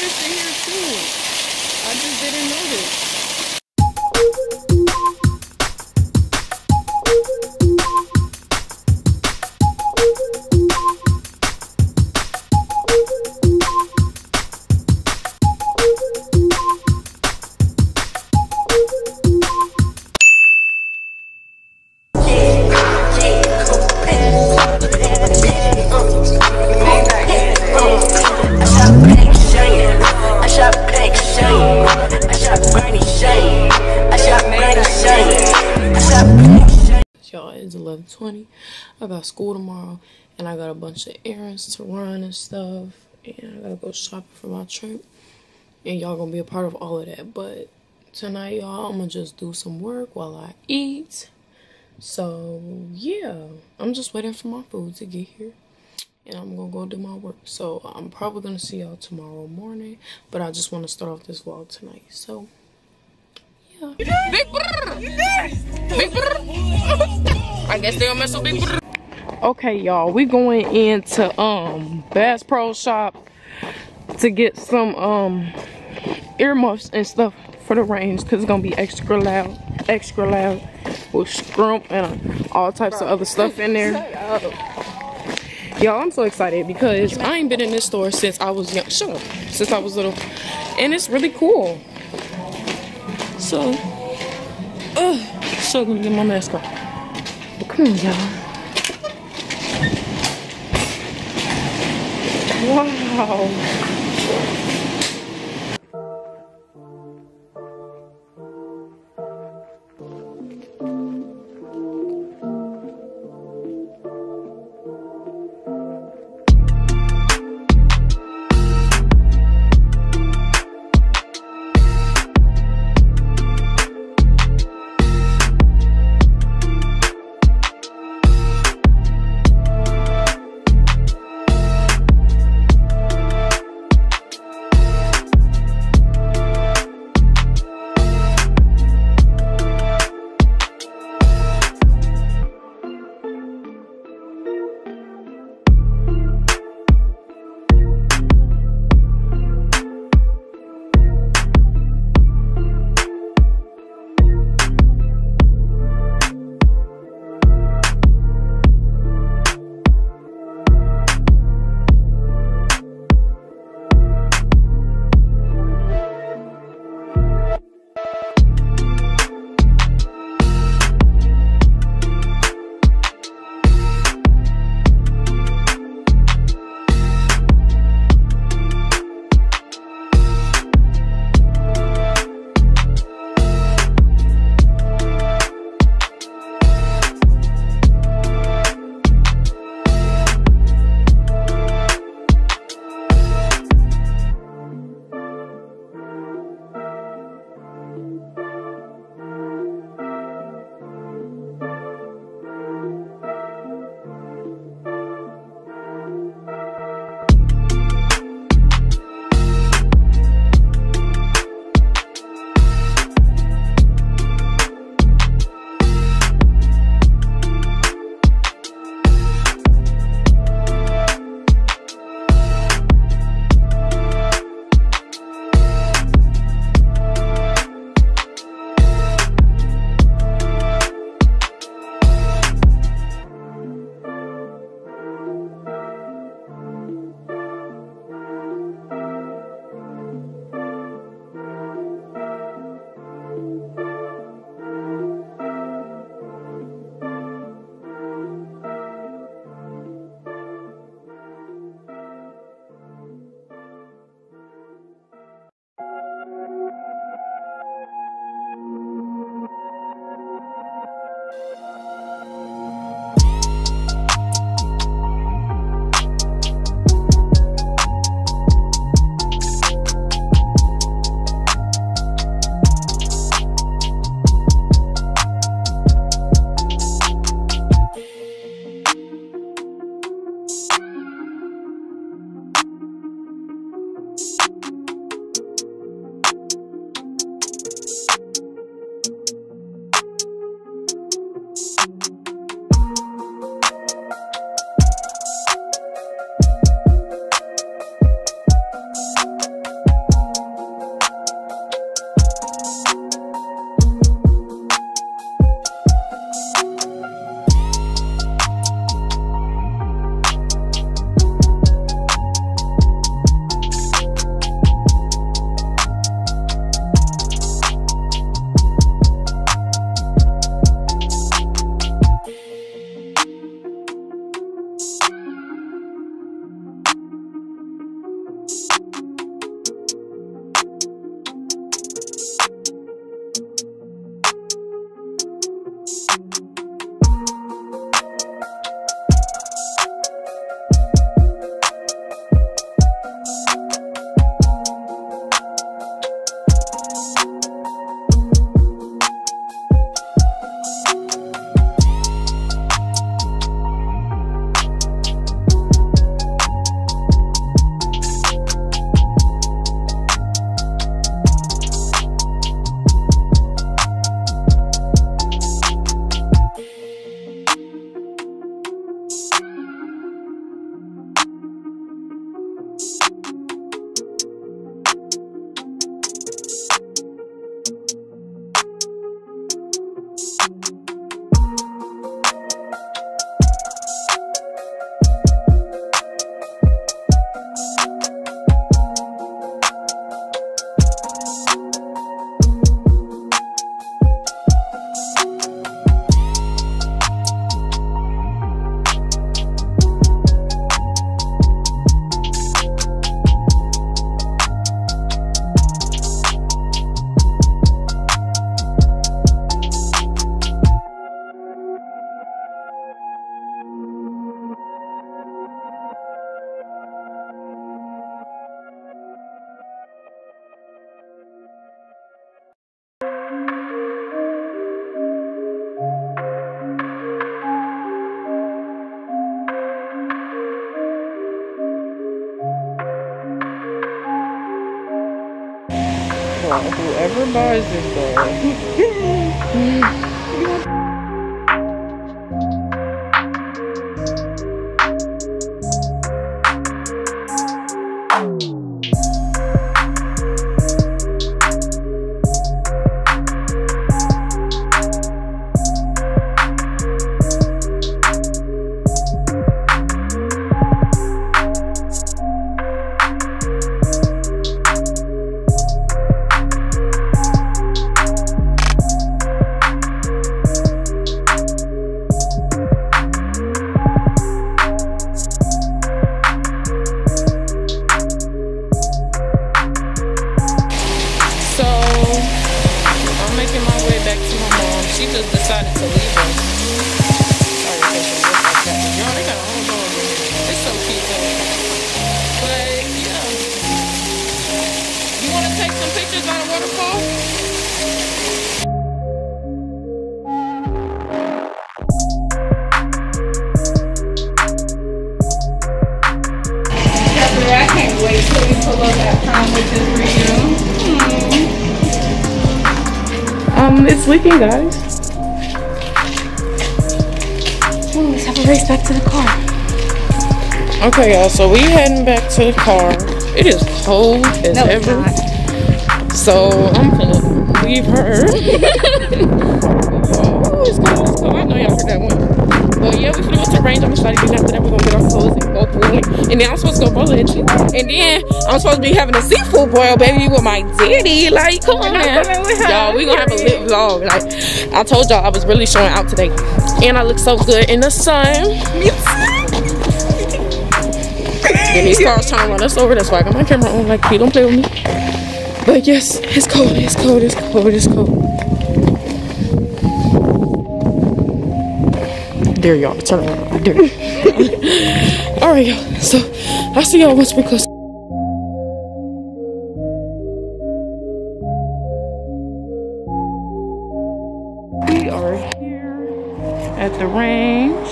fish in here too. I just didn't notice. Y'all, it's 11:20. I got school tomorrow, and I got a bunch of errands to run and stuff, and I gotta go shopping for my trip, and y'all gonna be a part of all of that. But tonight, y'all, I'm gonna just do some work while I eat. So yeah, I'm just waiting for my food to get here, and I'm gonna go do my work. So I'm probably gonna see y'all tomorrow morning, but I just want to start off this vlog tonight. So yeah. Big brr! Big brr! I guess they'll mess with Big brr. Okay, y'all, we going into Bass Pro Shop to get some earmuffs and stuff for the range, because it's gonna be extra loud with scrump and all types of other stuff in there. Y'all, I'm so excited because I ain't been in this store since I was young. Shut up. Since I was little, and it's really cool. So, so gonna get my mask on. But come on, y'all. Wow. Whoever buys it though. She just decided to leave us. Sorry, y'all, they got a whole dog in here. It's so cute though. But yeah. You wanna take some pictures on a waterfall? I can't wait till we pull up that prom with this video. It's leaking, guys. Ooh, let's have a race back to the car. Okay, y'all, so we heading back to the car. It is cold as ever. So I'm gonna leave her. Oh, it's cold, it's cold. I know y'all heard that one. But yeah, we finna go to the range. I'm gonna start getting after that. We're gonna get our clothes and go through it. And then I'm supposed to go bowl at you. And then I'm supposed to be having a seafood boil, baby, with my daddy. Like, come on, man. Y'all, we gonna have a lit vlog. Like, I told y'all I was really showing out today. And I look so good in the sun. And these cars trying to run us over. That's why I got my camera on. Like, please don't play with me. But yes, it's cold, it's cold, it's cold, it's cold. There y'all, turn around. There. Alright, y'all. So I'll see y'all once we close. We are here at the range.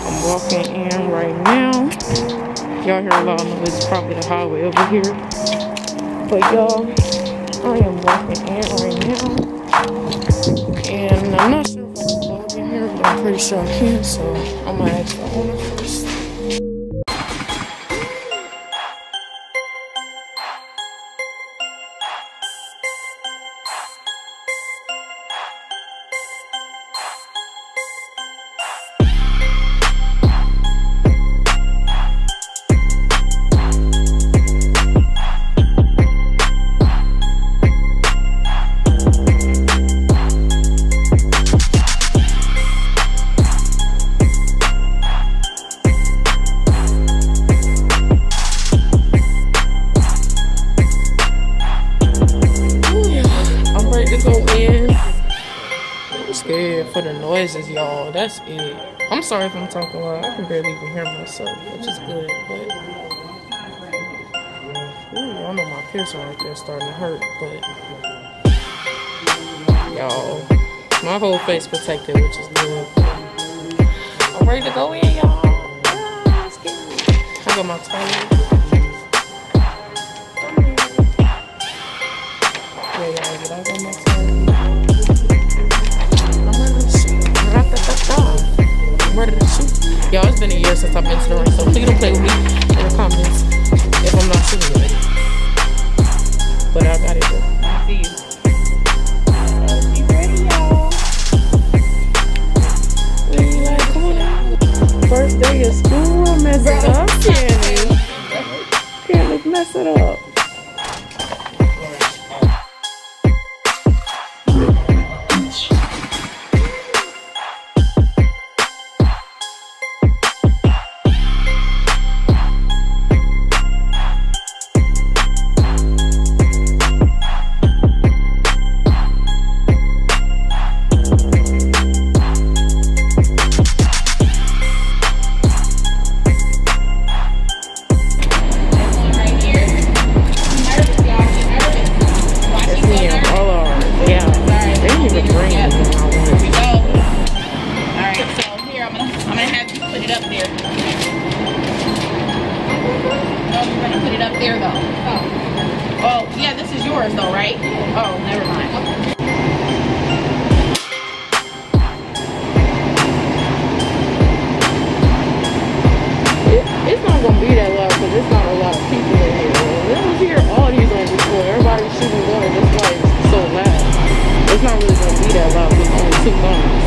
I'm walking in right now. Y'all hear a lot of noise. It's probably the highway over here. But y'all, I am walking in right now. And I'm not sure if I can vlog in here, but I'm pretty sure I can. So I'm gonna ask the owner first. For the noises, y'all, that's it. I'm sorry if I'm talking loud. I can barely even hear myself, which is good. But ooh, I know my piercing right there starting to hurt. But y'all, my whole face protected, which is good. I'm ready to go in, y'all. Let's get it. I got my toilet. Yeah, y'all, I got my toilet. I'm ready to shoot. Y'all, it's been a year since I've been to the ring, so please don't play with me in the comments if I'm not shooting with it. But I got it, though. I see you. You ready, y'all? Like, come on now. First day of school, mess it up, Candy. Candy, mess it up. There though. Oh. Oh, yeah, this is yours though, right? Oh, never mind. It's not gonna be that loud because it's not a lot of people in here. When I was here, all these on before. Everybody's shooting guns. That's why it's so loud. It's not really gonna be that loud because it's only 2 guns.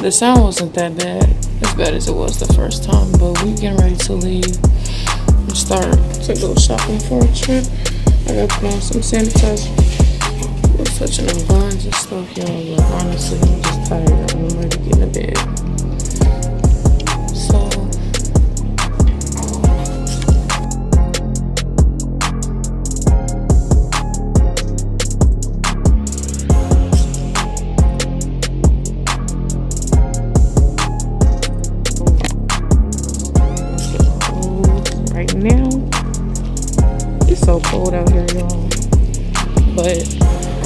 The sound wasn't that bad, as bad as it was the first time, but we getting ready to leave and start to go shopping for a trip. I gotta put on some sanitizer. We're touching them buns and stuff, y'all, but honestly, I'm just tired. I'm ready to get in the bed. Now it's so cold out here, y'all, but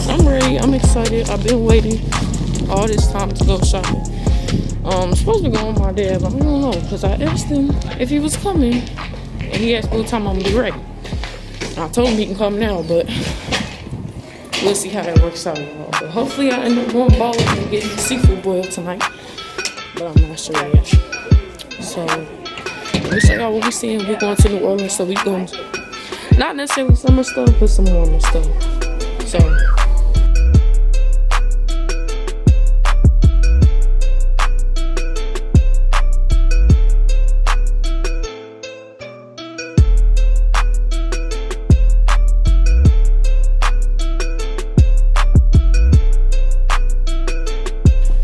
I'm ready. I'm excited. I've been waiting all this time to go shopping. I'm supposed to go with my dad, but I don't know, because I asked him if he was coming and he asked me what time I'm gonna be ready. I told him he can come now, but we'll see how that works out, y'all. But hopefully I end up going bowling and getting seafood boiled tonight, but I'm not sure yet. So let me show y'all what we seeing. We're going to New Orleans, so we going to not necessarily summer stuff, but some warmer stuff. So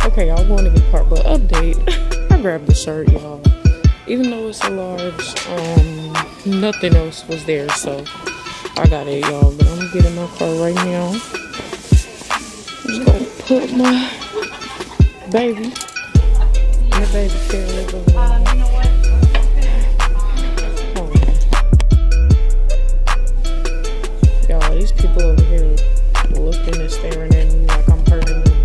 okay, y'all going to get part, but update. I grabbed the shirt, y'all. Even though it's a large, nothing else was there, so I got it, y'all. But I'm gonna get in my car right now. I'm just gonna put my baby in the baby carrier. Y'all, these people over here looking and staring at me like I'm hurting them.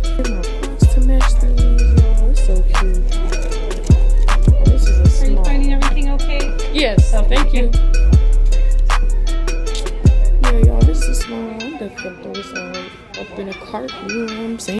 Get my clothes to match these, y'all. It's so cute. Are you finding everything okay? Yes, thank you. Yeah, y'all, this is small. I'm definitely gonna throw this all up in a cart, you know what I'm saying?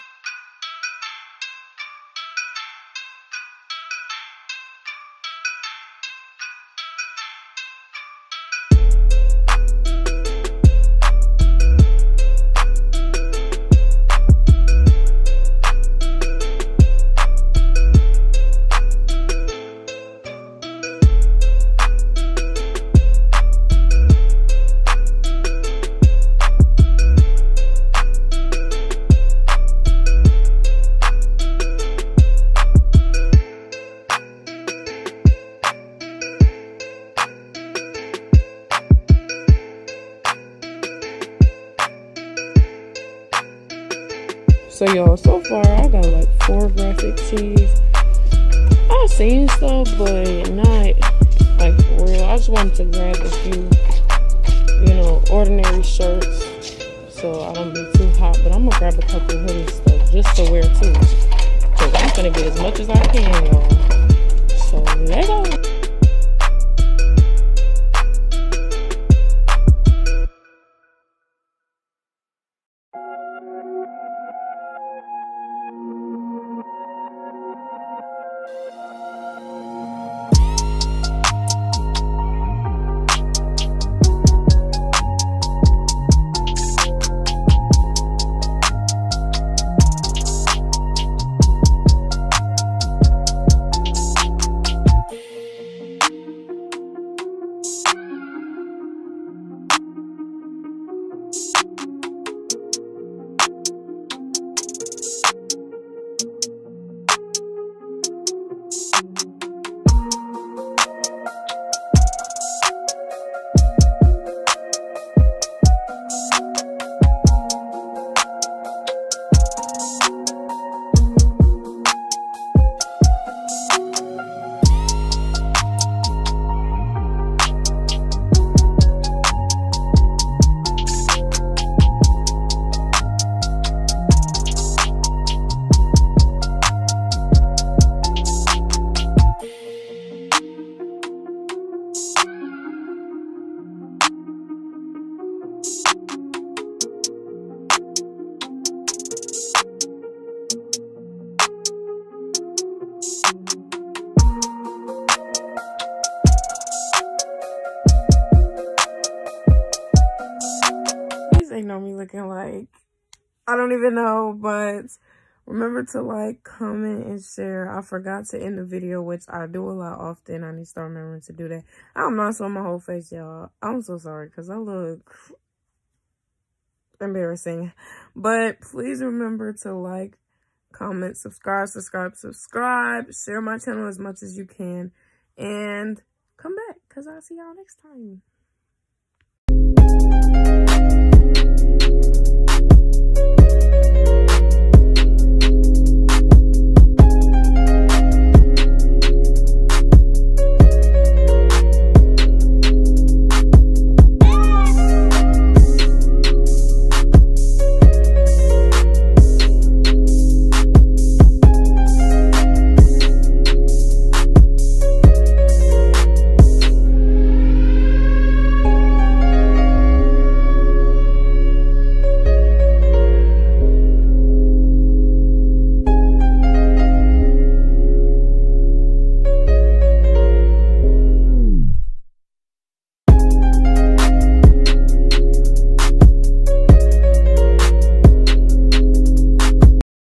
So y'all, so far I got like 4 graphic tees. I've seen stuff, but not like for real. I just wanted to grab a few, you know, ordinary shirts so I don't be too hot. But I'm gonna grab a couple hoodie stuff just to wear too, cause I'm gonna get as much as I can, y'all. So let's go. They know me looking like, I don't even know, but Remember to like, comment, and share. I forgot to end the video, which I do a lot often. I need to start remembering to do that. I'm not showing my whole face, y'all. I'm so sorry because I look embarrassing. But please remember to like, comment, subscribe. Share my channel as much as you can. And come back because I'll see y'all next time.